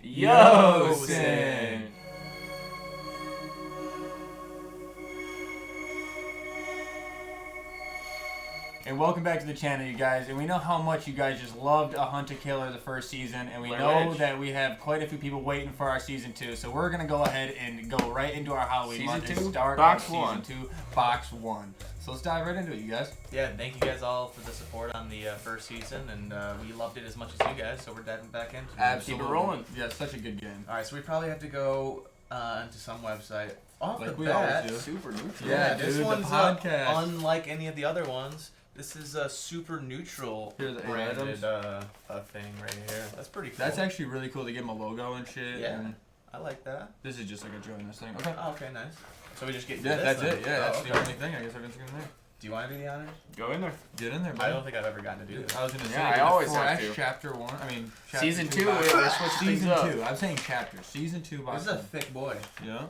Yooosin. And welcome back to the channel, you guys. And we know how much you guys just loved A Hunter Killer the first season, and we know that we have quite a few people waiting for our season 2. So we're gonna go ahead and go right into our Halloween month and start Box season 2, box 1. So let's dive right into it, you guys. Yeah, thank you guys all for the support on the first season, and we loved it as much as you guys. So we're diving back into it. Absolutely. Keep it rolling. Yeah, such a good game. All right, so we probably have to go into some website. Off Like the we bat, always do. Super neutral. Yeah, this dude, one's the podcast. unlike any of the other ones. This is a super neutral Here's the branded items. thing right here. That's pretty cool. That's actually really cool to give them a logo and shit. Yeah. And I like that. this is just like a join this thing. Okay. Oh, okay, nice. So we just get Yeah, this that's then? it. Yeah, that's Oh, the okay. only thing I guess everyone's gonna do. Do you want to do the honors? Go in there. Get in there, I buddy. don't think I've ever gotten to do this. I was gonna say, Yeah, I always before have to. Chapter 1. I mean, chapter Season 2, box- we're switching things Season up. 2. I'm saying chapter. Season 2 box. This is a one. thick boy. Yeah.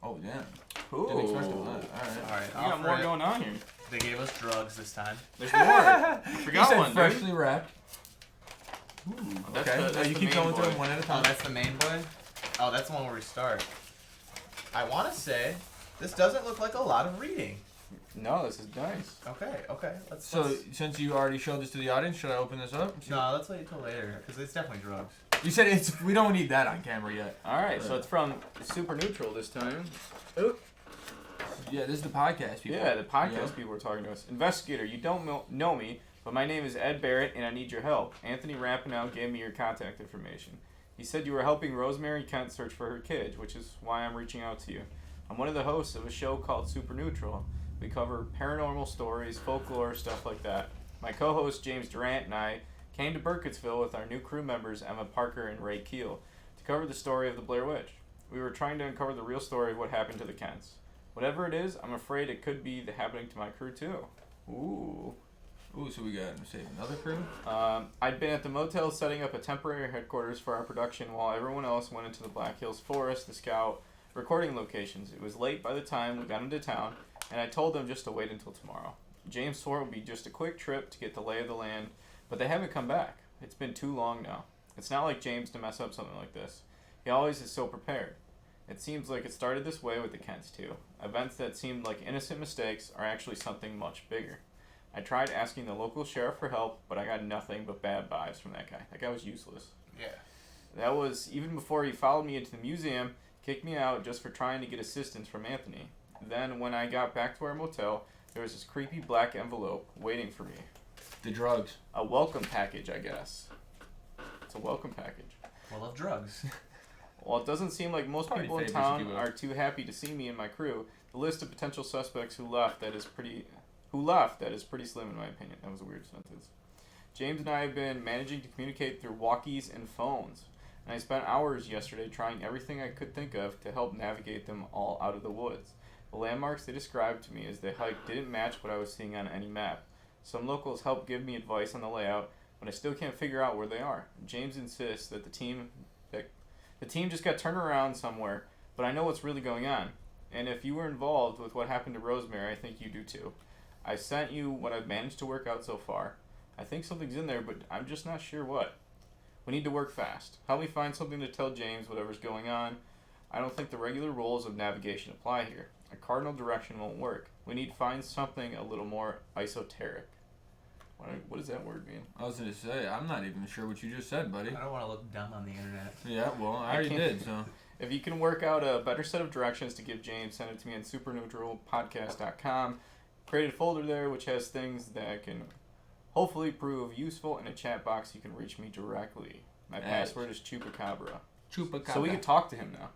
Oh yeah. Ooh. Didn't expect that. All right. All right, You got more going on here. They gave us drugs this time. There's more. I You forgot said one, dude. freshly wrapped. Ooh, That's okay. the- that's you the keep main going through boy. them one at a Oh, time. that's the main boy? Oh, that's the one where we start. I want to say, this doesn't look like a lot of reading. No, this is nice. Okay. So since you already showed this to the audience, should I open this up? No, let's wait until later, because it's definitely drugs. You said it's. We don't need that on camera yet. Alright, so it's from Super Neutral this time. Ooh. Yeah, this is the podcast people. Yeah, the podcast Yeah. people were talking to us. Investigator, you don't know me, but my name is Ed Barrett, and I need your help. Anthony Rapinoe gave me your contact information. He said you were helping Rosemary Kent search for her kid, which is why I'm reaching out to you. I'm one of the hosts of a show called Super Neutral. We cover paranormal stories, folklore, stuff like that. My co-host James Durant and I came to Burkittsville with our new crew members Emma Parker and Ray Keel to cover the story of the Blair Witch. We were trying to uncover the real story of what happened to the Kents. Whatever it is, I'm afraid it could be happening to my crew too. Ooh. Ooh, so we got save another crew. I'd been at the motel setting up a temporary headquarters for our production while everyone else went into the Black Hills Forest to scout recording locations. It was late by the time we got into town, and I told them just to wait until tomorrow. James swore it would be just a quick trip to get the lay of the land, but they haven't come back. It's been too long now. It's not like James to mess up something like this. He always is so prepared. It seems like it started this way with the Kents too. Events that seemed like innocent mistakes are actually something much bigger. I tried asking the local sheriff for help, but I got nothing but bad vibes from that guy. That guy was useless. Yeah. That was even before he followed me into the museum, kicked me out just for trying to get assistance from Anthony. Then when I got back to our motel, there was this creepy black envelope waiting for me. The drugs. A welcome package, I guess. It's a welcome package. Full of drugs. While it doesn't seem like most Probably people in favors town you, though. are too happy to see me and my crew, the list of potential suspects who left that is pretty slim in my opinion. That was a weird sentence. James and I have been managing to communicate through walkies and phones, and I spent hours yesterday trying everything I could think of to help navigate them all out of the woods. The landmarks they described to me as they hiked didn't match what I was seeing on any map. Some locals helped give me advice on the layout, but I still can't figure out where they are. James insists that the team just got turned around somewhere, but I know what's really going on. And if you were involved with what happened to Rosemary, I think you do too. I sent you what I've managed to work out so far. I think something's in there, but I'm just not sure what. We need to work fast. Help me find something to tell James whatever's going on. I don't think the regular rules of navigation apply here. A cardinal direction won't work. We need to find something a little more esoteric. What does that word mean? I was gonna say, I'm not even sure what you just said, buddy. I don't want to look dumb on the internet. Yeah, well, I already can't- did, so. If you can work out a better set of directions to give James, send it to me on superneutralpodcast.com. Create a folder there which has things that can hopefully prove useful. In a chat box, you can reach me directly. My password is Chupacabra. Chupacabra. So we can talk to him now.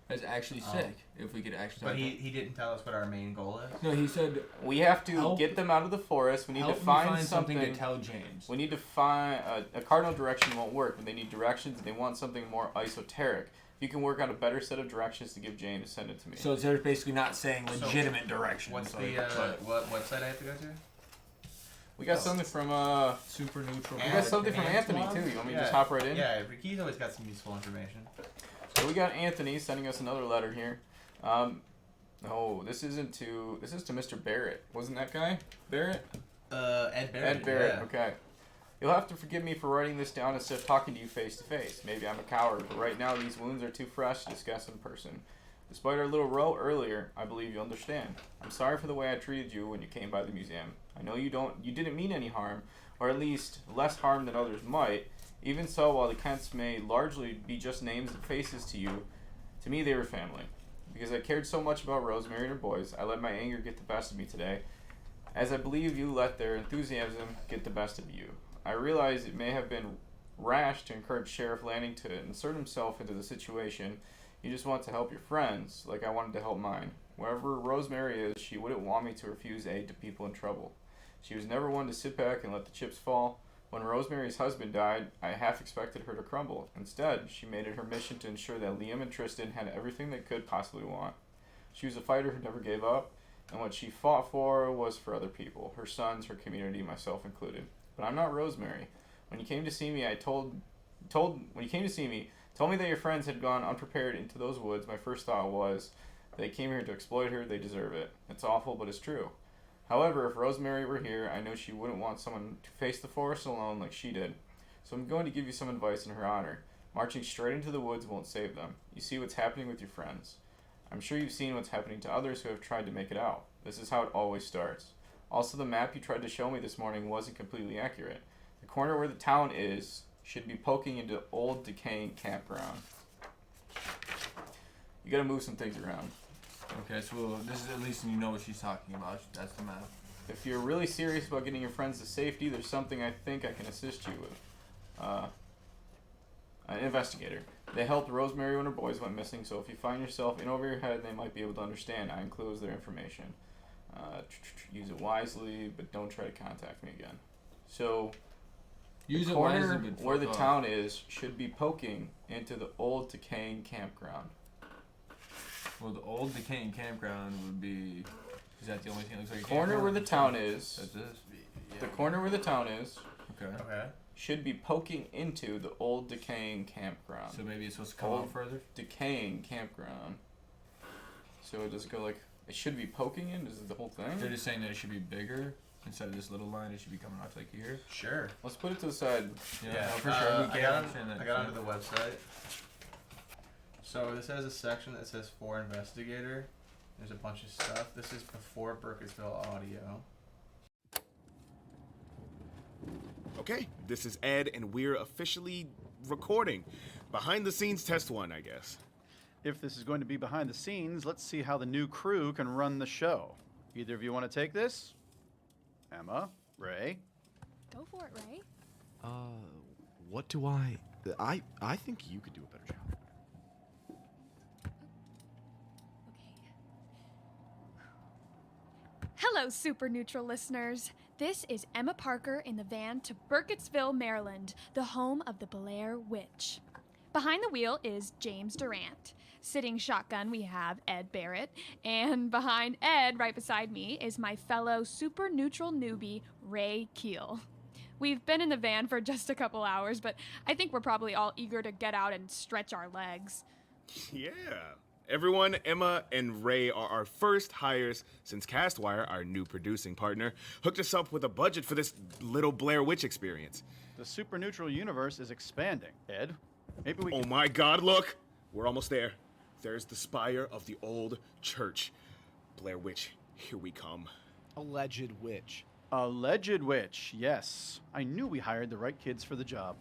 That's actually sick. If we could actually. But talk he didn't tell us what our main goal is. No, he said. We have to Help- get them out of the forest. We need to Help me find something to tell James. We need to find a cardinal direction won't work, but they need directions and they want something more esoteric. If you can work out a better set of directions to give James, send it to me. So they're basically not saying legitimate directions. What's like, the what website I have to go to? We got something from Super neutral. we got something from Anthony Antoine? too. You want me to just hop right in? Yeah, Ricky's always got some useful information. So we got Anthony sending us another letter here. No, this is to Mr. Barrett. Wasn't that guy Barrett? Ed Barrett. Ed Barrett. Yeah. Okay. You'll have to forgive me for writing this down instead of talking to you face to face. Maybe I'm a coward, but right now these wounds are too fresh to discuss in person. Despite our little row earlier, I believe you'll understand. I'm sorry for the way I treated you when you came by the museum. I know you didn't mean any harm, or at least less harm than others might. Even so, while the Kents may largely be just names and faces to you, to me they were family. Because I cared so much about Rosemary and her boys, I let my anger get the best of me today, as I believe you let their enthusiasm get the best of you. I realize it may have been rash to encourage Sheriff Lanning to insert himself into the situation. You just want to help your friends, like I wanted to help mine. Wherever Rosemary is, she wouldn't want me to refuse aid to people in trouble. She was never one to sit back and let the chips fall. When Rosemary's husband died, I half expected her to crumble. Instead, she made it her mission to ensure that Liam and Tristan had everything they could possibly want. She was a fighter who never gave up, and what she fought for was for other people, her sons, her community, myself included. But I'm not Rosemary. When you came to see me, told me that your friends had gone unprepared into those woods, my first thought was, they came here to exploit her, they deserve it. It's awful, but it's true. However, if Rosemary were here, I know she wouldn't want someone to face the forest alone like she did. So I'm going to give you some advice in her honor. Marching straight into the woods won't save them. You see what's happening with your friends. I'm sure you've seen what's happening to others who have tried to make it out. This is how it always starts. Also, the map you tried to show me this morning wasn't completely accurate. The corner where the town is should be poking into old decaying campground. You gotta move some things around. Okay, so this is at least you know what she's talking about. That's the map. If you're really serious about getting your friends to safety, there's something I think I can assist you with. An investigator. They helped Rosemary when her boys went missing, so if you find yourself in over your head, they might be able to understand. I enclose their information. Use it wisely, but don't try to contact me again. So, use the it corner wisely, but where the town is should be poking into the old decaying campground. Well, the old decaying campground would be. Is that the only thing that looks like a corner where the town is. That's this. The corner where the town is. Okay. Should be poking into the old decaying campground. So maybe it's supposed to come out further? Decaying campground. So it doesn't go like. It should be poking in? Is it the whole thing? They're just saying that it should be bigger. Instead of this little line, it should be coming out to like here. Sure. Let's put it to the side. Yeah, no, for sure. I got onto the website. So this has a section that says for investigator. There's a bunch of stuff. This is before Burkittsville audio. Okay, this is Ed, and we're officially recording. Behind the scenes test one, I guess. If this is going to be behind the scenes, let's see how the new crew can run the show. Either of you want to take this? Emma? Ray? Go for it, Ray. What do I think you could do a better job. Okay. Hello, Super Neutral listeners. This is Emma Parker in the van to Burkittsville, Maryland, the home of the Blair Witch. Behind the wheel is James Durant. Sitting shotgun, we have Ed Barrett. And behind Ed, right beside me, is my fellow super neutral newbie, Ray Keel. We've been in the van for just a couple hours, but I think we're probably all eager to get out and stretch our legs. Yeah. Everyone, Emma and Ray are our first hires since Castwire, our new producing partner, hooked us up with a budget for this little Blair Witch experience. The super neutral universe is expanding. Ed, maybe we can... Oh my God, look! We're almost there. There's the spire of the old church. Blair Witch, here we come. Alleged witch. Alleged witch, yes. I knew we hired the right kids for the job.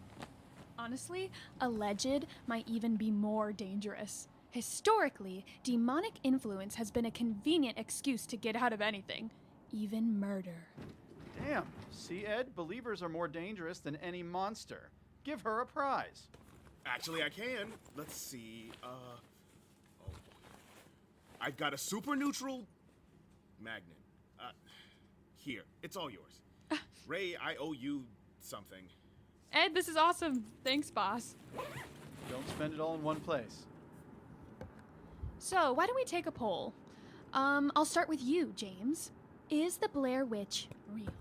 Honestly, alleged might even be more dangerous. Historically, demonic influence has been a convenient excuse to get out of anything, even murder. Damn. See, Ed, believers are more dangerous than any monster. Give her a prize. Actually, I can. Let's see, I've got a super neutral magnet. Here, it's all yours. Ray, I owe you something. Ed, this is awesome. Thanks, boss. Don't spend it all in one place. So, why don't we take a poll? I'll start with you, James. Is the Blair Witch real?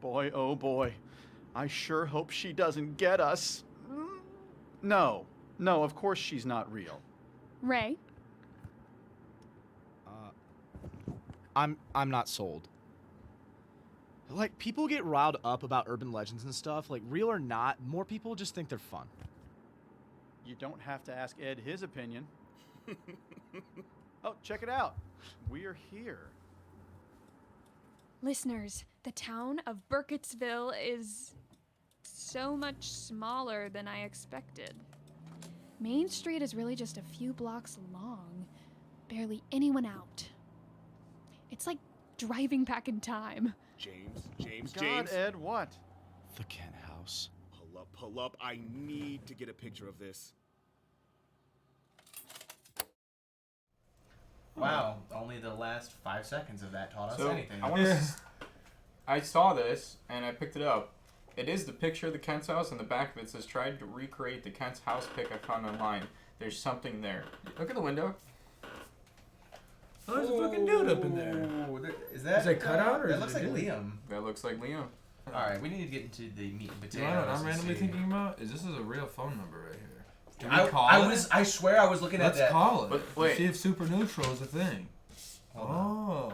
Boy, oh boy. I sure hope she doesn't get us. No, of course she's not real. Ray? I'm not sold. Like, people get riled up about urban legends and stuff. Like, real or not, more people just think they're fun. You don't have to ask Ed his opinion. Oh, check it out. We're here. Listeners, the town of Burkittsville is so much smaller than I expected. Main Street is really just a few blocks long, barely anyone out. It's like driving back in time. James. God, Ed, what? The Kent House. Pull up. I need to get a picture of this. Wow, only the last 5 seconds of that taught us So anything. I saw this and I picked it up. It is the picture of the Kent's house, and the back of it says, tried to recreate the Kent's house pic I found online. There's something there. Look at the window. Oh, there's a fucking dude up in there. Is that a cutout or that is looks it like a dude? Liam. That looks like Liam. Alright, we need to get into the meat and Do potatoes. you know what I'm and randomly see. thinking about? Is this is a real phone number right here? Do we call I swear I was looking Let's at that. call it. But wait. See if super neutral is a thing. Hold on. Oh.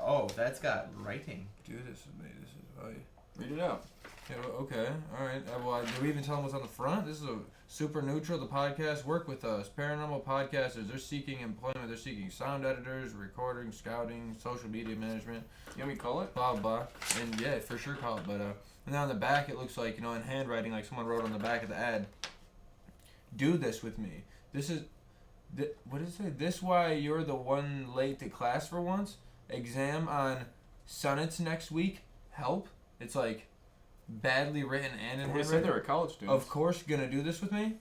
Oh, that's got writing. Dude, this is me. This is right. Read it out. Yeah, okay. All right. Well, do we even tell them what's on the front? This is a super neutral. The podcast work with us. Paranormal podcasters. They're seeking employment. They're seeking sound editors, recording, scouting, social media management. You want me to call it? Blah blah. And yeah, for sure call it. But and then on the back it looks like, you know, in handwriting, like someone wrote on the back of the ad. Do this with me. This is, what does it say? This why you're the one late to class for once. Exam on sonnets next week. Help. It's like badly written and in They said handwriting. they were college students. Of course, gonna do this with me.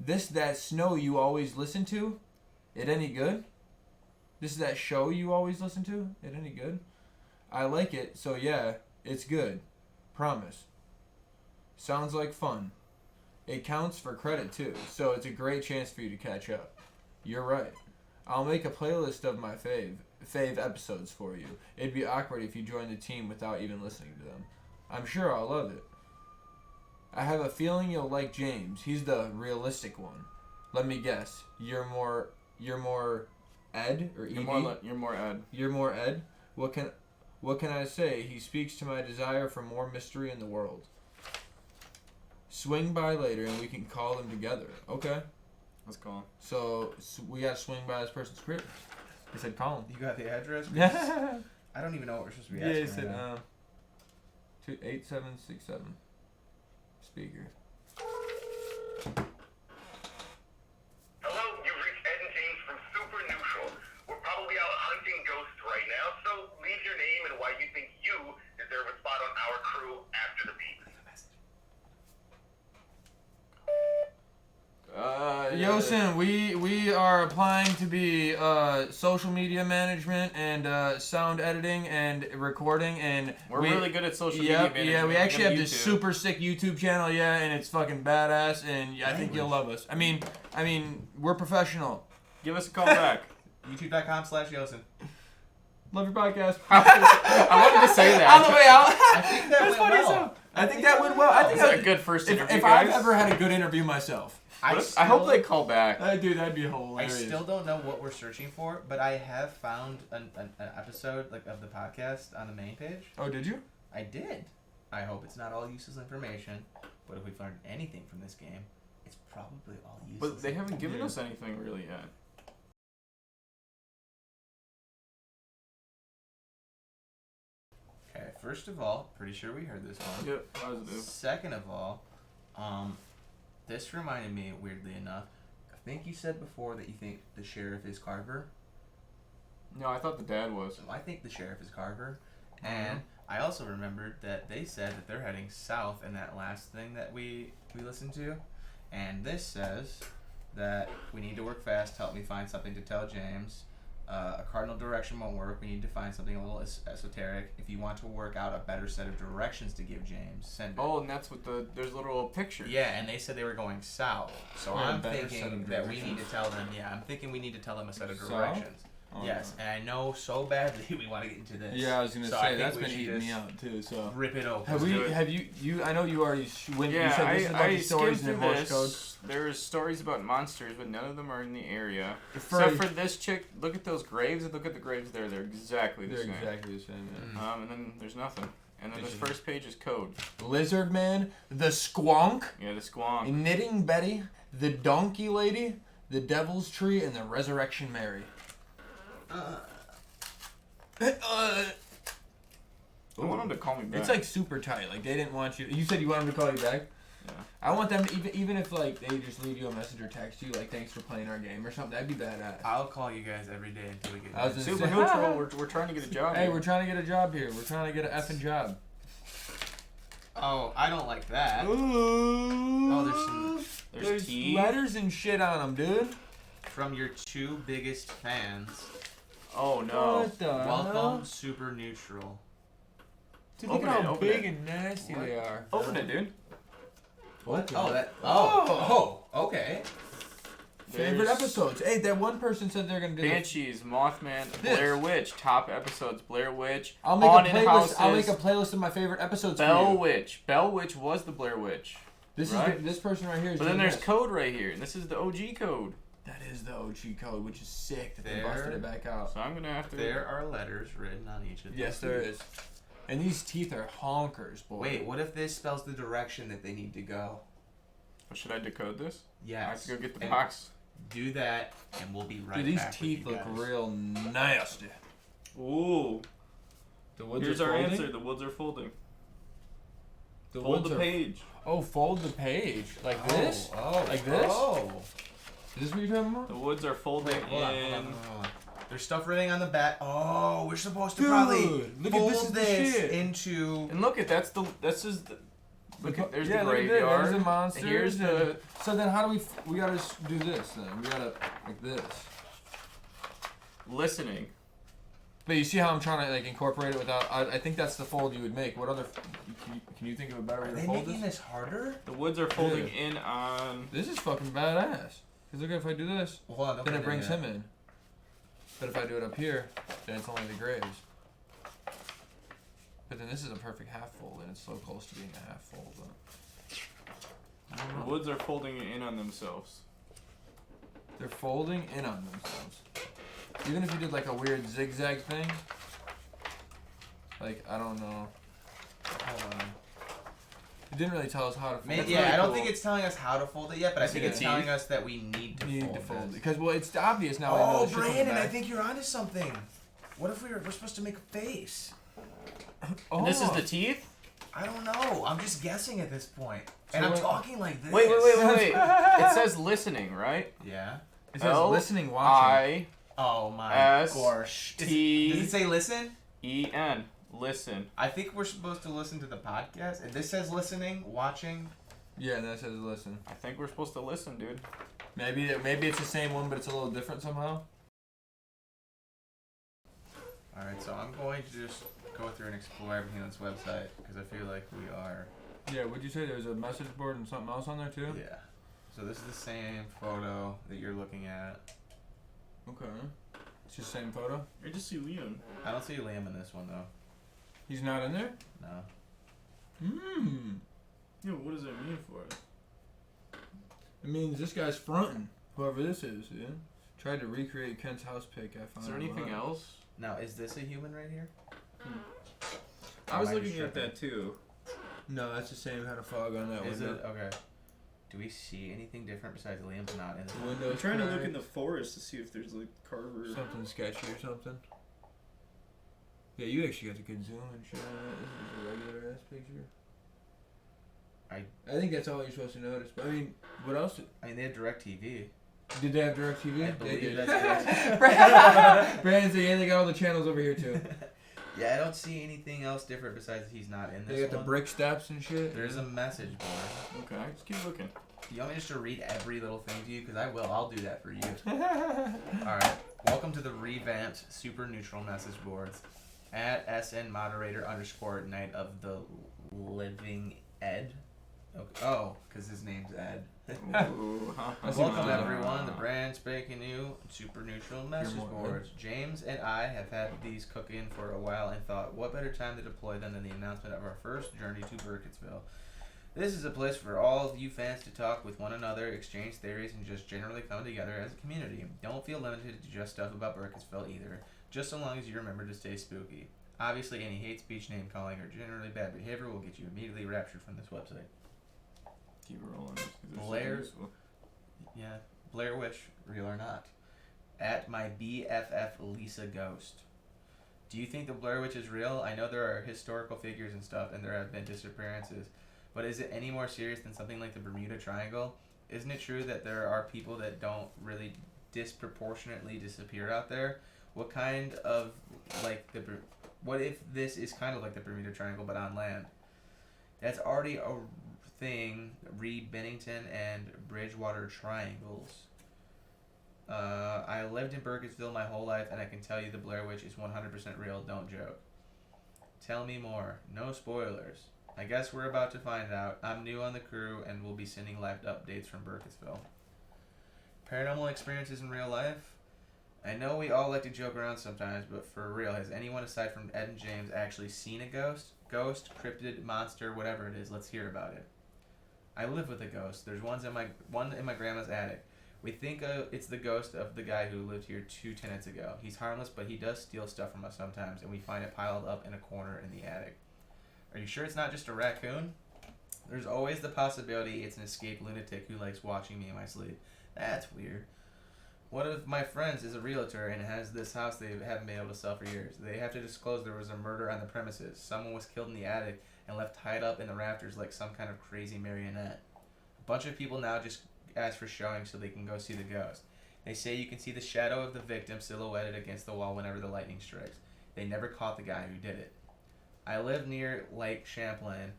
This that snow you always listen to. It any good? This is that show you always listen to. It any good? I like it, so yeah, it's good. Promise. Sounds like fun. It counts for credit too, so it's a great chance for you to catch up. You're right. I'll make a playlist of my fave episodes for you. It'd be awkward if you joined the team without even listening to them. I'm sure I'll love it. I have a feeling you'll like James. He's the realistic one. Let me guess. You're more Ed or Ed? You're more Ed. You're more Ed? What can I say? He speaks to my desire for more mystery in the world. Swing by later and we can call them together. Okay. Let's call him. So we gotta swing by this person's crib. He said call him. You got the address? Yeah. I don't even know what we're supposed to be Yeah, asking. he said right now. 28767. Speaker. Hello, you've reached Ed and James from Super Neutral. We're probably out hunting ghosts right now, so leave your name and why you think you deserve a spot on our crew after the beep. Yooosin, we are applying to be social media management and sound editing and recording, and We're really good at social media management. Yeah, we actually We're have gonna this YouTube. super sick YouTube channel, yeah, and it's fucking badass, and I think you'll love us. I mean, we're professional. Give us a call back. YouTube.com/Yooosin. Love your podcast. I wanted to say that. On the way out. I think that went funny as well. hell. I think that went well. I think That's a good first interview, if I've guys. ever had a good interview myself. I hope they call back. Dude, that'd be I hilarious. still don't know what we're searching for, but I have found an episode of the podcast on the main page. Oh, did you? I did. I hope it's not all useless information, but if we've learned anything from this game, it's probably all useless. But they haven't given Yeah. us anything really yet. Okay, first of all, pretty sure we heard this one. Yep, positive. Second of all, this reminded me, weirdly enough, I think you said before that you think the sheriff is Carver. No, I thought the dad was. So I think the sheriff is Carver. And I also remembered that they said that they're heading south in that last thing that we listened to. And this says that we need to work fast, help me find something to tell James. A cardinal direction won't work. We need to find something a little esoteric. If you want to work out a better set of directions to give James, send it. Oh, and that's what there's a little picture. Yeah, and they said they were going south. So Yeah, I'm better set thinking of that we need directions. to tell them, I'm thinking we need to tell them a set of South? directions. Oh, Yes, no. and I know so badly we want to get into this. Yeah, I was gonna So I say think that's we been should eating me just out too. So Rip it open. have we? do it. Have you? I know you already went. Yeah, you said this is about I the stories skimmed in through Morse code. this. There's stories about monsters, but none of them are in the area. For- Except for this chick. Look at those graves and look at the graves there. They're exactly the They're same. exactly the same. Yeah. And then there's nothing. And then There's this just- first page is code. Lizard Man, the Squonk, Yeah, the squonk. Knitting Betty, the Donkey Lady, the Devil's Tree, and the Resurrection Mary. I want him to call me back. It's like super tight. Like they didn't want you. You said you want them to call you back. Yeah. I want them to, even if like they just leave you a message or text you like thanks for playing our game or something. That'd be badass. I'll call you guys every day until we get. I was done. just- Super neutral. We're trying to get a job. Hey, here. we're trying to get a job here. We're trying to get an effing job. Oh, I don't like that. Ooh. Oh, there's some There's tea. letters and shit on them, dude. from your 2 biggest fans. Oh no. What the Welcome, hell? Super Neutral. Dude, look Open at it, how open big it. and nasty What? they are. Open it, dude. What? Okay. Oh, that. Oh, okay. Favorite There's episodes. Hey, that one person said they're gonna do. Banshees, Mothman, Blair Witch. Top episodes. Blair Witch. I'll make Haunted a playlist. Houses. I'll make a playlist of my favorite episodes. Bell for you. Witch. Bell Witch was the Blair Witch. This right? is this person right here. Is But then doing there's this. code right here, and this is the OG code. That is the OG code, which is sick that they There. busted it back out. So I'm gonna have to. There are letters written on each of them. Yes, there is. And these teeth are honkers, boy. Wait, what if this spells the direction that they need to go? Should I decode this? Yes. I have to go get the And box. Do that, and we'll be right Dude, these back with teeth you look guys. real nasty. Ooh. The woods Here's are our folding? answer. The woods are folding. The Fold woods the are- page. Oh, fold the page like this. Oh, Like this? Oh. Is this what you're talking about? The woods are folding Wait, hold on, hold on, in. hold on. There's stuff written on the back. Oh, we're supposed to Dude, probably look at fold this is the this shit. into. And look at this is the. Look at there's yeah, the look at that. graveyard. There's the monsters. And here's the. So then, how do we? We gotta do this then. We gotta like this. Listening. But you see how I'm trying to like incorporate it without? I think that's the fold you would make. What other? Can you think of a better way Are to they fold making this? this harder? The woods are folding in on. This is fucking badass. Cause look, if I do this, Well, hold on, don't then put it brings in him in. But if I do it up here, then it's only the graves. But then this is a perfect half fold, and it's so close to being a half fold. But The woods are folding in on themselves. they're folding in on themselves. Even if you did like a weird zigzag thing, like I don't know. Hold on. It didn't really tell us how to fold. Maybe, That's yeah, really I don't cool. think it's telling us how to fold it yet, but I think see it's the telling teeth? us that we need to You need fold to fold it this. because well, it's obvious now. I know Oh, the shit's on the Brandon, I back. think you're onto something. What if we're supposed to make a face? Oh. And this is the teeth? I don't know. I'm just guessing at this point. And So I'm what- talking like this. Wait. It says listening, right? Yeah. It says L listening, watching. Oh my S gosh. T Does it say listen? E-N. Listen. I think we're supposed to listen to the podcast. And this says listening, watching. Yeah, and that says listen. I think we're supposed to listen, dude. Maybe it's the same one, but it's a little different somehow. Alright, so I'm going to just go through and explore everything on this website because I feel like we are. Yeah, would you say there's a message board and something else on there too? Yeah. So this is the same photo that you're looking at. Okay. It's just the same photo? I just see Liam. I don't see Liam in this one though. He's not in there? No. Hmm. Yeah, what does that mean for us? It means this guy's fronting. Whoever this is, yeah. Tried to recreate Kent's house pic. I found. Is there anything online. else? Now, is this a human right here? I was Am looking just at tripping? that too. No, that's the same kind of fog on that Is window. it okay? Do we see anything different besides Liam's not in this? The window's I'm trying to look cracked. in the forest to see if there's like carver. Something sketchy or something. Yeah, you actually got a good zoom and shit. This is a regular ass picture. I think that's all you're supposed to notice. But I mean, what else? I mean, they have DirecTV. Did they have DirecTV? I They believe did. that's Brandon said, yeah, they got all the channels over here too. Yeah, I don't see anything else different besides he's not in this They got the one. brick steps and shit. There's a message board. Okay, just keep looking. You want me just to read every little thing to you? Because I will. I'll do that for you. Alright. Welcome to the revamped Super Neutral message boards. At SN moderator _ Night of the Living Ed. Okay. Oh, because his name's Ed. Ooh, Welcome everyone, the brand spanking new Super Neutral message boards. James and I have had these cooking for a while and thought, what better time to deploy them than the announcement of our first journey to Burkittsville. This is a place for all of you fans to talk with one another, exchange theories, and just generally come together as a community. Don't feel limited to just stuff about Burkittsville either, just so long as you remember to stay spooky. Obviously, any hate speech, name calling, or generally bad behavior will get you immediately raptured from this website. Keep rolling. Blair, yeah, Blair Witch, real or not. At my BFF Lisa Ghost. Do you think the Blair Witch is real? I know there are historical figures and stuff, and there have been disappearances, but is it any more serious than something like the Bermuda Triangle? Isn't it true that there are people that don't really disproportionately disappear out there? What kind of what if this is kind of like the Bermuda Triangle but on land? That's already a thing. Read Bennington and Bridgewater Triangles. I lived in Burkittsville my whole life, and I can tell you the Blair Witch is 100% real. Don't joke. Tell me more. No spoilers. I guess we're about to find out. I'm new on the crew and will be sending live updates from Burkittsville. Paranormal experiences in real life? I know we all like to joke around sometimes, but for real, has anyone aside from Ed and James actually seen a ghost? Ghost, cryptid, monster, whatever it is, let's hear about it. I live with a ghost. There's one in my grandma's attic. We think it's the ghost of the guy who lived here 2 tenants ago. He's harmless, but he does steal stuff from us sometimes, and we find it piled up in a corner in the attic. Are you sure it's not just a raccoon? There's always the possibility it's an escaped lunatic who likes watching me in my sleep. That's weird. One of my friends is a realtor and has this house they haven't been able to sell for years. They have to disclose there was a murder on the premises. Someone was killed in the attic and left tied up in the rafters like some kind of crazy marionette. A bunch of people now just ask for showings so they can go see the ghost. They say you can see the shadow of the victim silhouetted against the wall whenever the lightning strikes. They never caught the guy who did it. I live near Lake Champlain,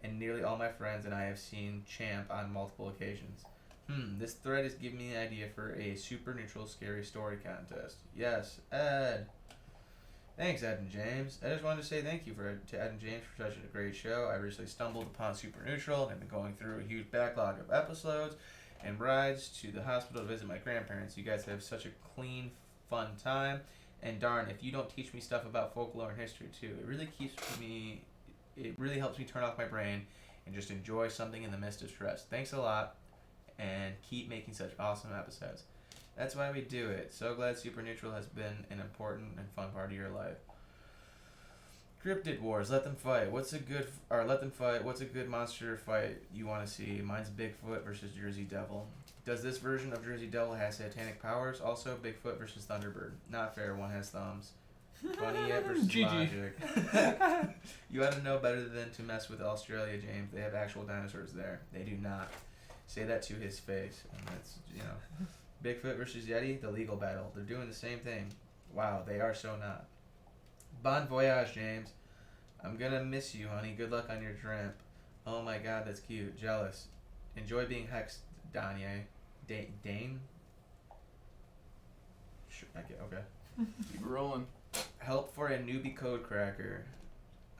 and nearly all my friends and I have seen Champ on multiple occasions. This thread is giving me an idea for a super neutral scary story contest. Yes, Ed. Thanks, Ed and James. I just wanted to say thank you to Ed and James for such a great show. I recently stumbled upon Super Neutral and have been going through a huge backlog of episodes and rides to the hospital to visit my grandparents. You guys have such a clean, fun time. And darn, if you don't teach me stuff about folklore and history too, it really helps me turn off my brain and just enjoy something in the midst of stress. Thanks a lot, and keep making such awesome episodes. That's why we do it. So glad Super Neutral has been an important and fun part of your life. Cryptid Wars, let them fight. What's a good monster fight you want to see? Mine's Bigfoot versus Jersey Devil. Does this version of Jersey Devil have satanic powers? Also, Bigfoot versus Thunderbird. Not fair, one has thumbs. Funny yet versus logic. You ought to know better than to mess with Australia, James. They have actual dinosaurs there. They do not. Say that to his face. And that's, Bigfoot versus Yeti, the legal battle. They're doing the same thing. Wow, they are so not. Bon voyage, James. I'm gonna miss you, honey. Good luck on your tramp. Oh my god, that's cute. Jealous. Enjoy being hexed, Danye. Dane? Sure, okay. Keep rolling. Help for a newbie code cracker.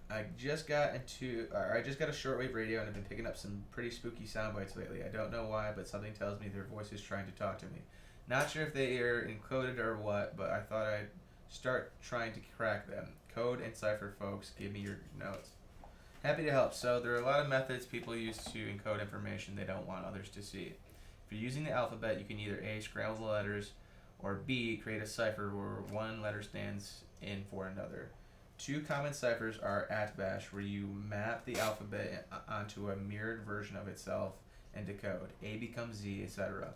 I just got a shortwave radio and have been picking up some pretty spooky sound bites lately. I don't know why, but something tells me their voice is trying to talk to me. Not sure if they are encoded or what, but I thought I'd start trying to crack them. Code and cipher, folks. Give me your notes. Happy to help. So there are a lot of methods people use to encode information they don't want others to see. If you're using the alphabet, you can either A, scramble the letters, or B, create a cipher where one letter stands in for another. Two common ciphers are @bash, where you map the alphabet onto a mirrored version of itself and decode. A becomes Z, etc.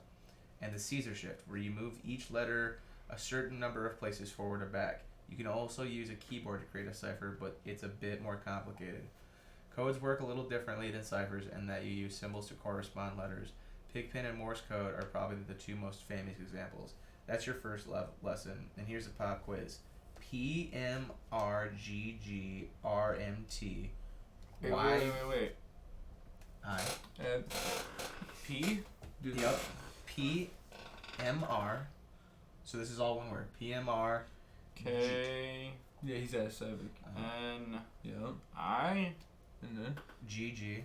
And the Caesar shift, where you move each letter a certain number of places forward or back. You can also use a keyboard to create a cipher, but it's a bit more complicated. Codes work a little differently than ciphers in that you use symbols to correspond letters. Pigpen and Morse code are probably the two most famous examples. That's your first lesson, and here's a pop quiz. PMRGGRMT. Wait. I. P? Yep. PMR. So this is all one word. PMR. K. Yeah, he's at 7. N. Yeah. I. And then GG.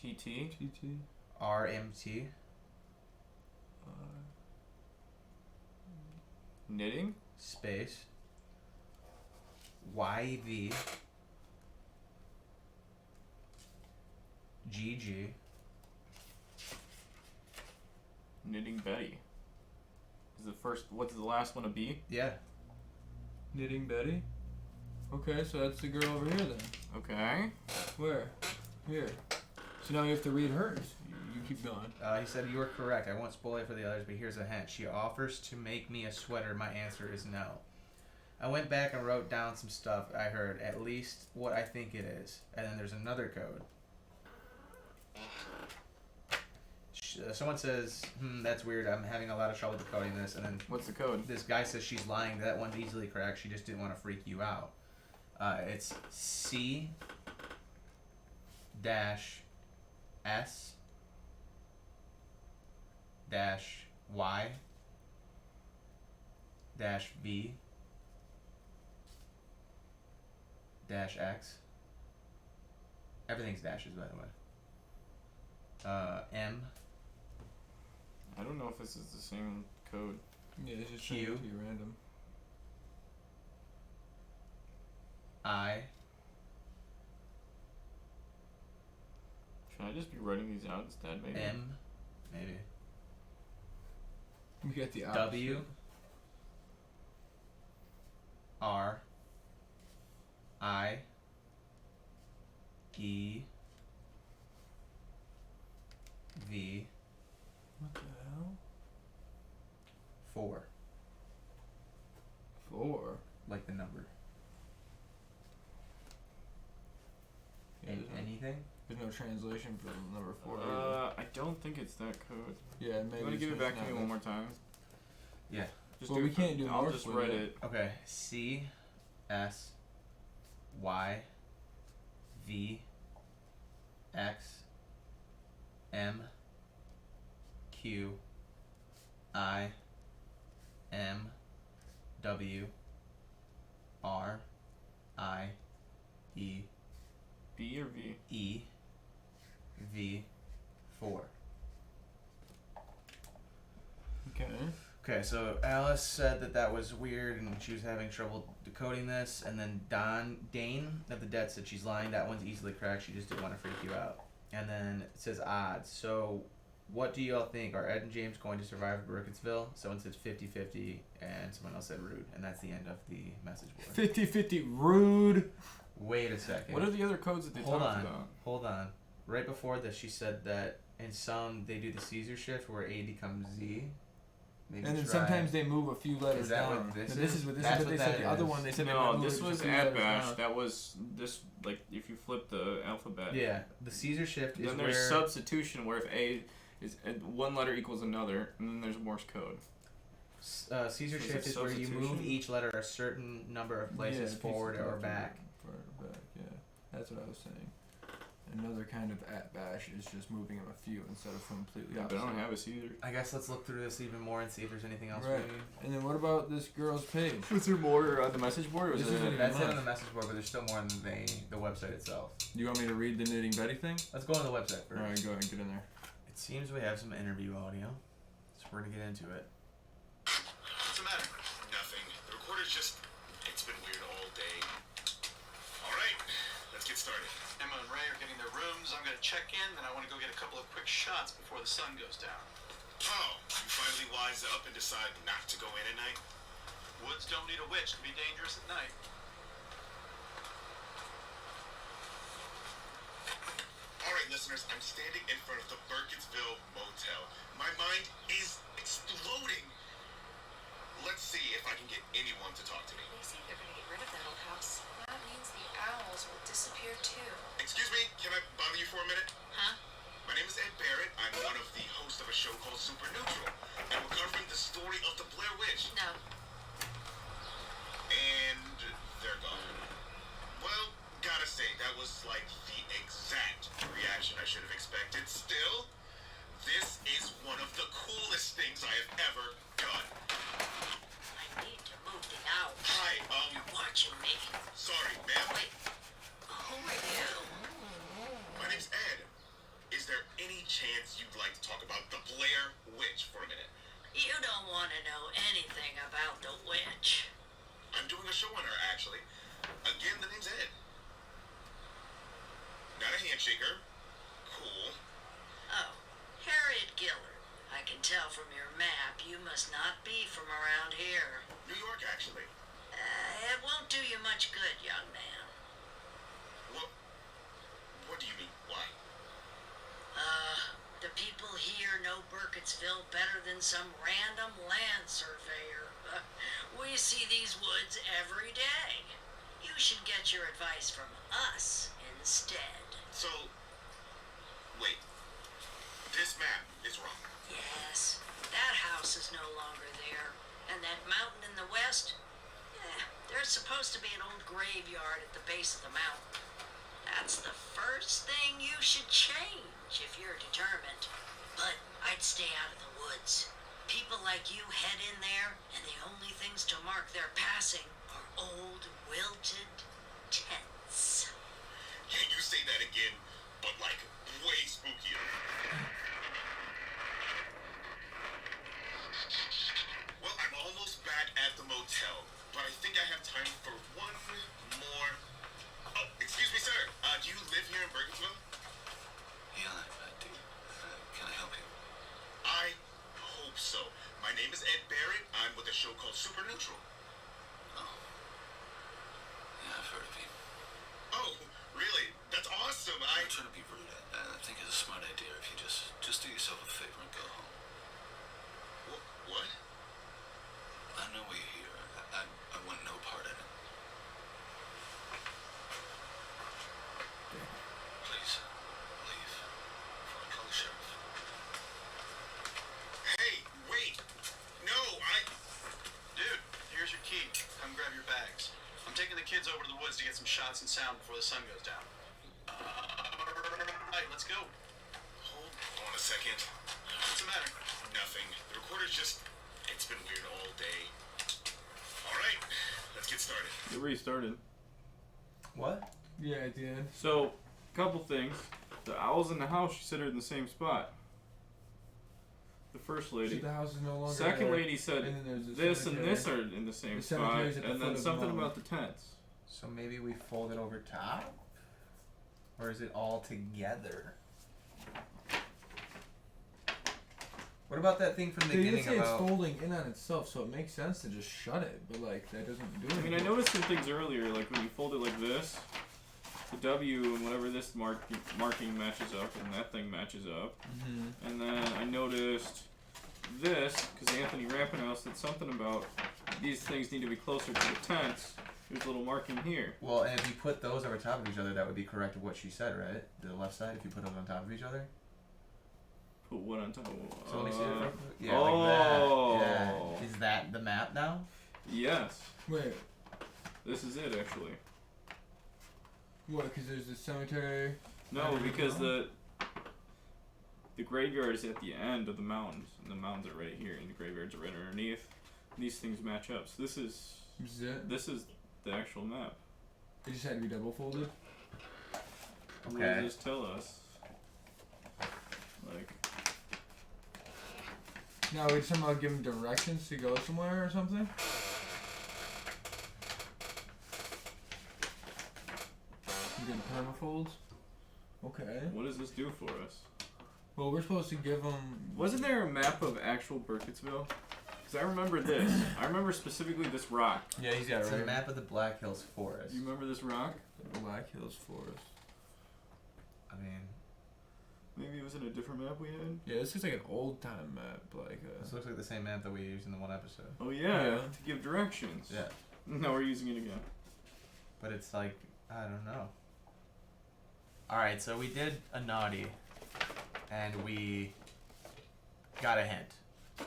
TT. TT. RMT. Knitting. Space. YV. GG. Knitting Betty. Is the first? What's the last one? A B? Yeah. Knitting Betty. Okay, so that's the girl over here then. Okay. Where? Here. So now you have to read hers. You keep going. He said you were correct. I won't spoil it for the others, but here's a hint. She offers to make me a sweater. My answer is no. I went back and wrote down some stuff I heard, at least what I think it is. And then there's another code. Someone says, that's weird. I'm having a lot of trouble decoding this. And then what's the code? This guy says she's lying. That one's easily correct. She just didn't want to freak you out. It's C dash S dash Y dash V dash X. Everything's dashes, by the way. M. I don't know if this is the same code. Yeah, it's just Q. to you random. I. Should I just be writing these out instead, maybe? M. Maybe. We got the opposite. W. R. I. E. V. What the hell? 4. 4. Like the number. Yeah, Anything? There's no translation for number 4. I don't think it's that code. Yeah, maybe. You want to give it back to me one more time? Yeah. Just well, do we it can't do I'll more just for write you. it. Okay. C. S. Y. V. X. M. Q. I. M. W. R. I. E. B or V? E. V. 4. Okay. Okay, so Alice said that was weird and she was having trouble decoding this, and then Dane of the Dead said she's lying. That one's easily correct. She just didn't want to freak you out. And then it says odds. So what do y'all think? Are Ed and James going to survive Burkittsville? Someone said 50-50 and someone else said rude. And that's the end of the message board. 50-50 rude. Wait a second. What are the other codes that they talked about? Hold on. Right before this, she said that in some they do the Caesar shift where A becomes Z. Maybe And then try- sometimes they move a few letters Is that down. what this No, this is? is what That's they what said. that The other is. one they said they No, might move this it was a few Ad letters Bash. down. That was this, like, if you flip the alphabet. Yeah, the Caesar shift is Then there's where substitution where if A is one letter equals another, and then there's Morse code. Caesar So it's shift a is where you move substitution? each letter a certain number of places Yeah, forward pieces or left back. Forward or back, yeah. That's what I was saying. Another kind of at bash is just moving them a few instead of completely Yeah, but I opposite. don't have a Caesar. I guess let's look through this even more and see if there's anything else Right. we need. And then what about this girl's page? Was there more on the message board? Or was This it? isn't That's it much. on the message board, but there's still more on the website itself. Do you want me to read the Knitting Betty thing? Let's go on the website first. Alright, go ahead, get in there. It seems we have some interview audio, so we're gonna get into it. What's the matter? Nothing. The recorder's just... It's been weird all day. Alright, let's get started. Emma and Ray are getting their rooms. I'm going to check in, then I want to go get a couple of quick shots before the sun goes down. Oh, you finally wise up and decide not to go in at night? Woods don't need a witch to be dangerous at night. Alright, listeners, I'm standing in front of the Burkittsville Motel. My mind is exploding. Let's see if I can get anyone to talk to me. They say they're going to get rid of that old house. That means the owls will disappear too. Excuse me, can I bother you for a minute? Huh? My name is Ed Barrett. I'm one of the hosts of a show called Super Neutral, and we're covering the story of the Blair Witch. No. And they're gone. Well, gotta say, that was like the exact reaction I should have expected. Still, this is one of the coolest things I have ever done. I need to move the owl. Hi, You're watching me. sorry, ma'am. Wait. Who are you? My name's Ed. Is must not be from around here. New York, actually. It won't do you much good, young man. What do you mean? Why? The people here know Burkittsville better than some random land surveyor. We see these woods every day. You should get your advice from us instead. So, wait. This map is wrong. Yes, that house is no longer there. And that mountain in the west? There's supposed to be an old graveyard at the base of the mountain. That's the first thing you should change if you're determined. But I'd stay out of the woods. People like you head in there, and the only things to mark their passing are old, wilted tents. Can you say that again, but like way spookier? Well, I'm almost back at the motel, but I think I have time for one more. Oh, excuse me, sir. Do you live here in Burkittsville? Yeah, I do. Can I help you? I hope so. My name is Ed Barrett. I'm with a show called Super Neutral. Oh. Yeah, I've heard of you. Oh, really? That's awesome. I'm trying to be rude. I think it's a smart idea if you just do yourself a favor and go home. What? I know why you're here. I want no part in it. Please, leave. Before I call the sheriff. Hey, wait. No, Dude, here's your key. Come grab your bags. I'm taking the kids over to the woods to get some shots and sound before the sun goes down. Alright, let's go. Hold on a second. What's the matter? Nothing. The recorder's just... It's been weird all day. Alright, let's get started. It restarted. What? Yeah, it did. So, couple things. The owls in the house, she said, are in the same spot. The first lady. The house is no longer Second there. lady said And then there's the this and cemetery. this are in the same The spot. cemetery's at the And foot then of the something mountain. about the tents. So maybe we fold it over top? Or is it all together? What about that thing from the They did beginning say it's about... folding in on itself, so it makes sense to just shut it, but like that doesn't do I anything. mean, I noticed some things earlier, like when you fold it like this, the W and whatever this marking matches up, and that thing matches up. Mm-hmm. And then I noticed this, because Anthony Rapinoe said something about these things need to be closer to the tents. There's a little marking here. Well, and if you put those over top of each other, that would be correct of what she said, right? The left side, if you put them on top of each other? Put what on top? So let me see it real quick. Yeah, oh. like that. Yeah. Is that the map now? Yes. Wait, This is it, actually. what? Because there's the cemetery. No, because the graveyard is at the end of the mountains, and the mountains are right here, and the graveyards are right underneath. And these things match up. So this is the actual map. It just had to be double folded. What Okay. does this tell us? Like, Now we somehow give them directions to go somewhere or something. You get permafolds. Okay. what does this do for us? Well, we're supposed to give them. Wasn't there a map of actual Burkittsville? Because I remember this. I remember specifically this rock. Yeah, he's got it It's right. a map of the Black Hills Forest. You remember this rock? The Black Hills Forest. I mean, Maybe it was in a different map we had? Yeah, this looks like an old time map, like. this looks like the same map that we used in the one episode. Oh yeah, Yeah. to give directions. Yeah. No, we're using it again. But it's like, I don't know. Alright, so we did a naughty, and we got a hint.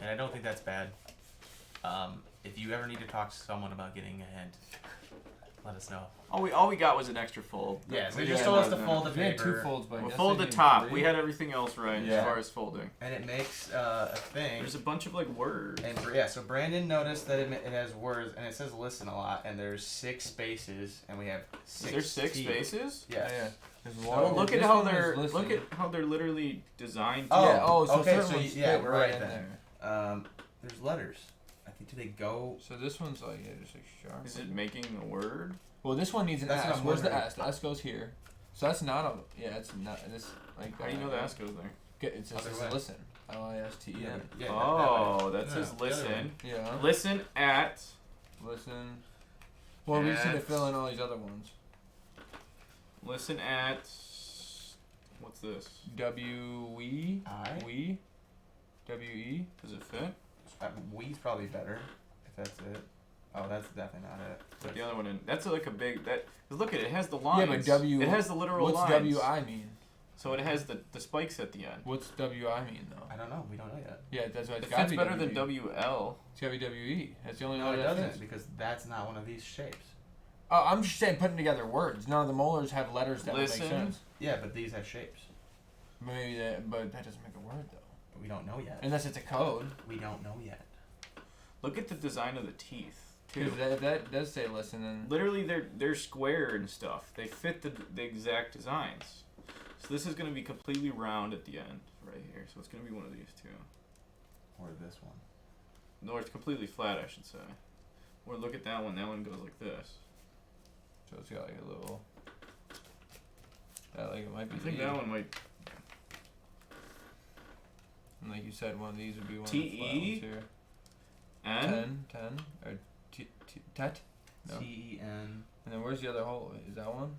And I don't think that's bad. If you ever need to talk to someone about getting a hint, let us know. All we got was an extra fold. Yeah, so We you just just told us to had fold the We had paper. two folds, but I We'll guess fold they the need top. three. We had everything else right Yeah. as far as folding. And it makes a thing. There's a bunch of like words. And yeah, so Brandon noticed that it has words, and it says listen a lot, and there's 6 spaces, and we have 6 Is there 6 teeth. spaces? Yes. Yeah. There's Oh, one. look at This how one was they're listed. literally designed. Oh, Yeah, oh, so okay, certain so ones yeah, fit we're right right in then. There's letters. I think, do they go? So this one's like, yeah, just like sharp. Is it making a word? Well, this one needs an That's what S. I'm Where's the wondering. S? The S goes here. So that's not a. Yeah, it's not. This like. How do you know the S goes there? It says Other way. listen. L-I-S-T-E-N. Yeah, Oh, that that says the other listen. one. Yeah. Listen at. Listen. Well, we just need to At- fill in all these other ones. Listen at. What's this? W-E? I? We? W-E? Does it fit? We's probably better, if that's it. Oh, that's definitely not it. Put the other one in. That's like a big. That. 'Cause look at it. It has the lines. Yeah, but W... It has the literal What's lines. W-I mean? So it has the spikes at the end. What's W-I mean, though? I don't know. We don't know yet. Yeah, that's why it's It gotta fits be better than W-E. WL. It's gotta be W-E. That's the only No, one it that doesn't, fits. because that's not one of these shapes. Oh, I'm just saying putting together words. None of the molars have letters that would make Listen. sense. Yeah, but these have shapes. Maybe that, but that doesn't make a word, though. But we don't know yet. Unless it's a code. We don't know yet. Look at the design of the teeth too. Because that does say listen and... Literally, they're square and stuff. They fit the exact designs. So this is going to be completely round at the end, right here. So it's going to be one of these two. Or this one. No, it's completely flat, I should say. Or look at that one. That one goes like this. So it's got like a little... That like it might be I think E. that one might. And like you said, one of these would be one T-E? of the flat ones here. N? 10, or tet? No. T-E-N. And then where's the other hole? Is that one?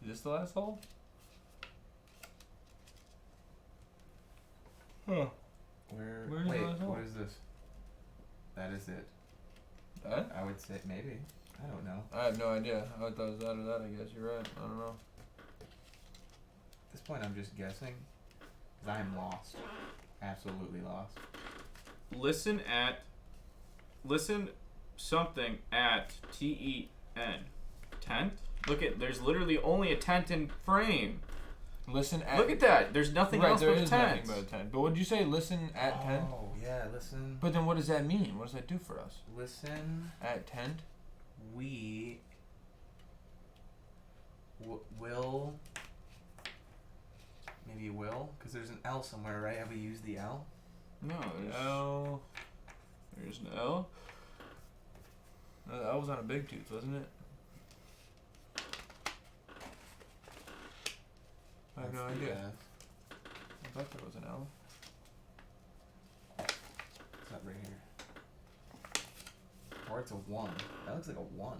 Is this the last hole? Huh. Where's Wait, the last hole? what is this? That is it. That? I would say maybe. I don't know. I have no idea. I thought it was that or that, I guess. You're right. I don't know. At this point, I'm just guessing. Because I am lost. Absolutely lost. Listen something at T-E-N. Tent? Look at, there's literally only a tent in frame. Listen at... Look at that. There's nothing right, else there but a is tent. nothing but a tent. But what did you say? Listen at tent? Oh, yeah, listen. But then what does that mean? What does that do for us? Listen. At tent? We will. Maybe will? Because there's an L somewhere, right? Have we used the L? No, there's L. There's an L. No, the L was on a big tooth, wasn't it? I have no idea. I thought there was an L. It's not right here. Or it's a 1. That looks like a 1.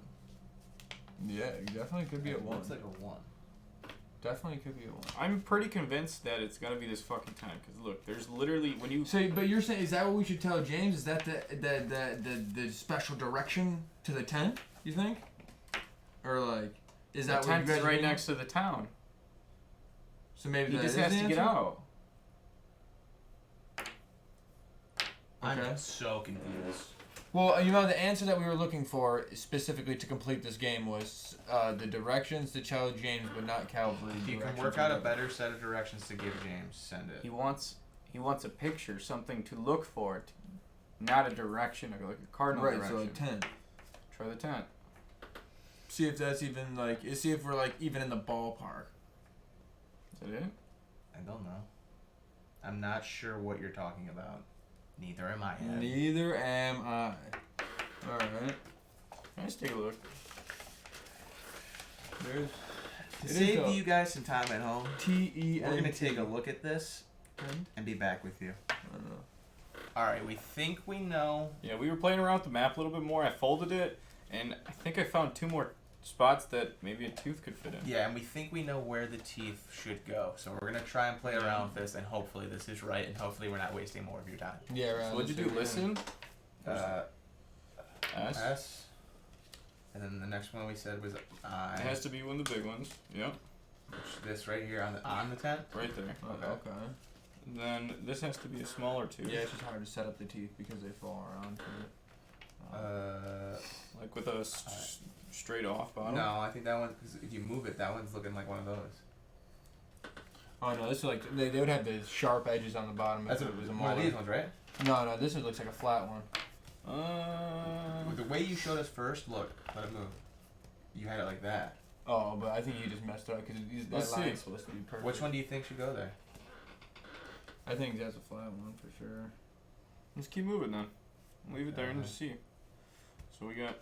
Yeah, it definitely could be a 1. Looks like a 1. Definitely could be a 1. I'm pretty convinced that it's gonna be this fucking tent. Cause look, there's literally when you. So, but you're saying, is that what we should tell James? Is that the special direction to the tent? You think? Or like, is The that what tent you is guys right mean? next to the town. So maybe He that just is has the to get answer? out. I'm Okay. so confused. Well, you know, the answer that we were looking for specifically to complete this game was the directions to tell James, but not Calvary. If you can directions work to out a go. better set of directions to give James, send it. He wants a picture, something to look for, not a direction, like a cardinal Right, direction. so a tent. Try the tent. See if that's even like. See if we're like even in the ballpark. Is that it? I don't know. I'm not sure what you're talking about. Neither am I. Ed. Neither am I. All right. Let's take a look. There's. To It is save a you guys some time at home, T-E-N-T. we're gonna take a look at this and be back with you. I don't know. All right, we think we know. Yeah, we were playing around with the map a little bit more. I folded it, and I think I found 2 more spots that maybe a tooth could fit in. Yeah, and we think we know where the teeth should go. So we're gonna try and play around with this, and hopefully this is right, and hopefully we're not wasting more of your time. Yeah, right. So what'd you do? Listen? S. S? And then the next one we said was I. It has to be one of the big ones. Yep. Which, this right here on the tent. Right there. Okay. And then this has to be a smaller tooth. Yeah, it's just hard to set up the teeth because they fall around. Like with a straight off bottom? No, I think that one. Cause if you move it, that one's looking like one of those. Oh no, this is like they would have the sharp edges on the bottom That's if it was a one molar. of these ones, right? No, this looks like a flat one. The way you showed us first, look, let it move. You had it like that. Oh, but I think you just messed it up because that Let's line's see. supposed to be perfect. Which one do you think should go there? I think that's a flat one for sure. Let's keep moving then. Leave it there and just see. So we got.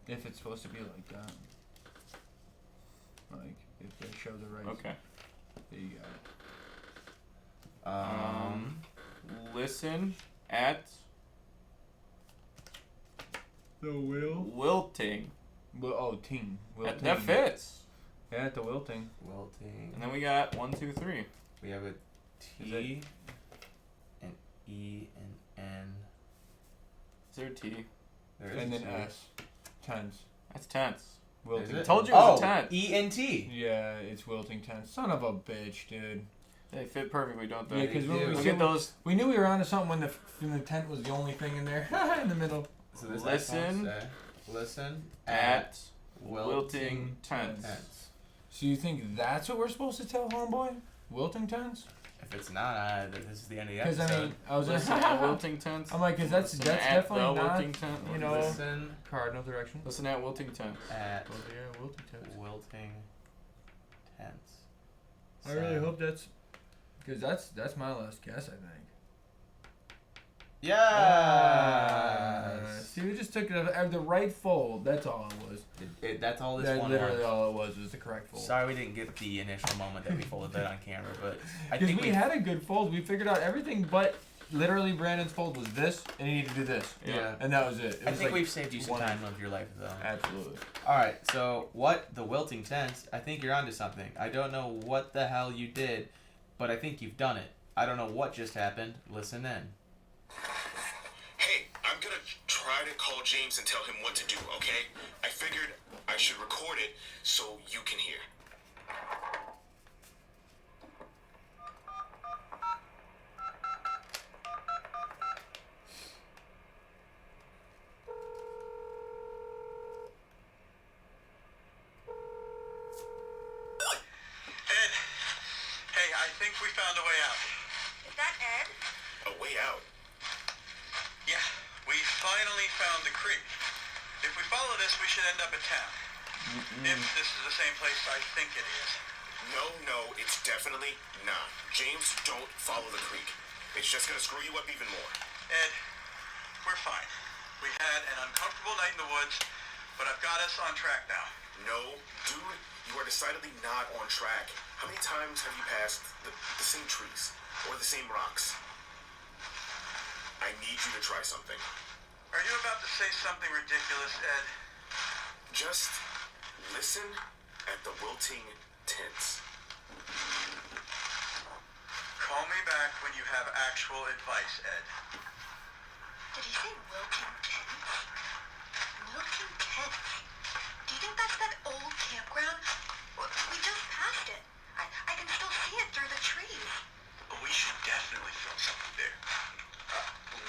If it's supposed to be like that. Like, if they're show the right. Okay. There you go. Listen at The will. wilting. Ting. That fits. Yeah, at the wilting. Wilting. And then we got 1, 2, 3. We have a T, an E, an N. Is there a T? There is And a then T. S. Tense. That's tense. Wilting. Is it? Told you it was Oh, a tense. E-N-T. Yeah, it's wilting tense. Son of a bitch, dude. They fit perfectly, don't they? Yeah, because do. Look at those. we knew we were onto something when the tent was the only thing in there in the middle. So this Listen listen at wilting tense. tense. So you think that's what we're supposed to tell homeboy? Wilting tense? If it's not, this is the end of the Because episode. I mean, I was Listen at wilting tense. I'm like, because that's Listen at definitely the not, wilting tense. you know, Listen cardinal direction. Listen at wilting tense. at Oh, yeah, wilting tense. wilting tense. I really So- hope that's, because that's my last guess, I think. Yes. See, we just took the right fold. That's all it was. That's all this That's one literally was. all it was the correct fold. Sorry we didn't get the initial moment that we folded that on camera, but I Because think we had a good fold. We figured out everything but literally Brandon's fold was this, and he needed to do this. Yeah. And that was it. I think we've saved you some time of your life, though. Absolutely. All right, so what the wilting tense? I think you're onto something. I don't know what the hell you did, but I think you've done it. I don't know what just happened. Listen in. Hey, I'm gonna try to call James and tell him what to do, okay? I figured I should record it so you can hear. Ed, hey, I think we found a way out. Is that Ed? A way out? Yeah, we finally found the creek. If we follow this, we should end up at town. If this is the same place I think it is. No, it's definitely not. James, don't follow the creek. It's just gonna screw you up even more. Ed, we're fine. We had an uncomfortable night in the woods, but I've got us on track now. No, dude, you are decidedly not on track. How many times have you passed the same trees or the same rocks? I need you to try something. Are you about to say something ridiculous, Ed? Just listen at the wilting tense. Call me back when you have actual advice, Ed. Did he say wilting tense? Wilting tense? Do you think that's that old campground? We just passed it. I can still see it through the trees. We should definitely film something there.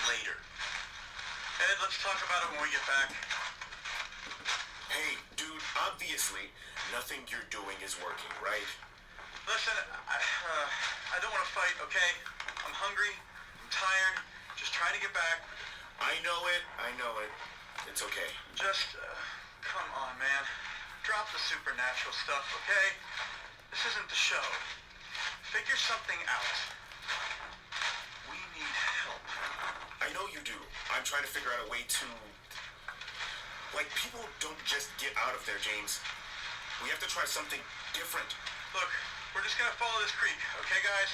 Later. Ed, let's talk about it when we get back. Hey, dude, obviously, nothing you're doing is working, right? Listen, I don't want to fight, okay? I'm hungry. I'm tired. Just trying to get back. I know it. It's okay. Just, come on, man. Drop the supernatural stuff, okay? This isn't the show. Figure something out. We need help. I know you do. I'm trying to figure out a way to... Like, people don't just get out of there, James. We have to try something different. Look, we're just gonna follow this creek, okay, guys?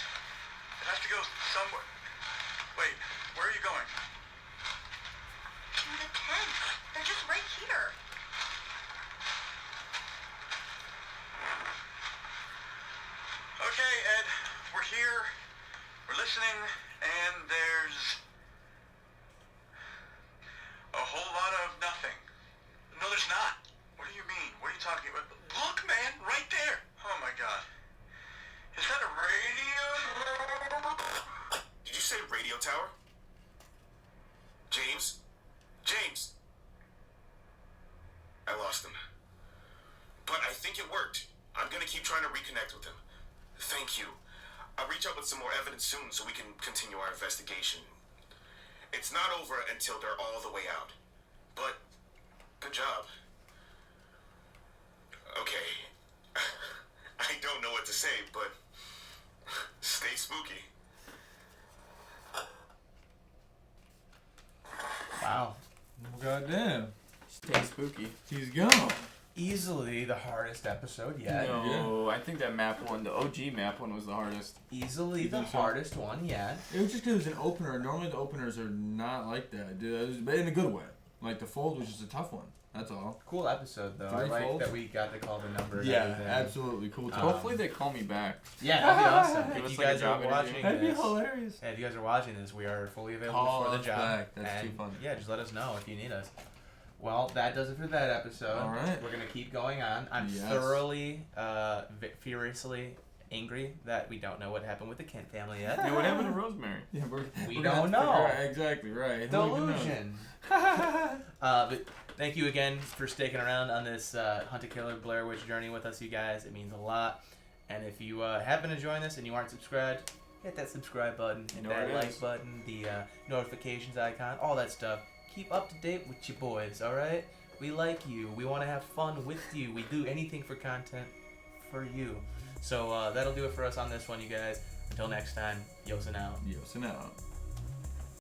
It has to go somewhere. Wait, where are you going? To the tents. They're just right here. Okay, Ed, we're here, we're listening, and there's a whole lot of nothing. No, there's not. What do you mean? What are you talking about? Look, man, right there. Oh my God. Is that a radio? Did you say radio tower? James? James! I lost him. But I think it worked. I'm gonna keep trying to reconnect with him. Thank you. I'll reach out with some more evidence soon so we can continue our investigation. It's not over until they're all the way out. But, good job. Okay. I don't know what to say, but stay spooky. Wow. Goddamn. Stay spooky. He's gone. easily the hardest episode yet. No, I think that map one, the OG map one, was the hardest. Easily the hardest one yet. It was just because it was an opener. Normally the openers are not like that, dude. But in a good way. Like the fold was just a tough one. That's all. Cool episode though. 3 I like folds? that we got to call the number. And Yeah, everything. absolutely cool. Hopefully they call me back. Yeah, that'd be awesome. Give If us you like a guys job are watching That'd be this, hilarious. if you guys are watching this, we are fully available Call for the us job. back. That's and too funny. Yeah, just let us know if you need us. Well, that does it for that episode. All right. We're gonna keep going on. I'm Yes. thoroughly, furiously angry that we don't know what happened with the Kent family yet. Yeah, what happened to Rosemary? Yeah, We we're don't gonna know. figure out exactly right. Who even knows? Delusion. But thank you again for sticking around on this Hunt a Killer Blair Witch journey with us, you guys. It means a lot. And if you have been enjoying this and you aren't subscribed, hit that subscribe button, hit that like button, the notifications icon, all that stuff. Keep up to date with your boys, alright? We like you. We want to have fun with you. We do anything for content for you. So that'll do it for us on this one, you guys. Until next time, Yooosin out. Yooosin out.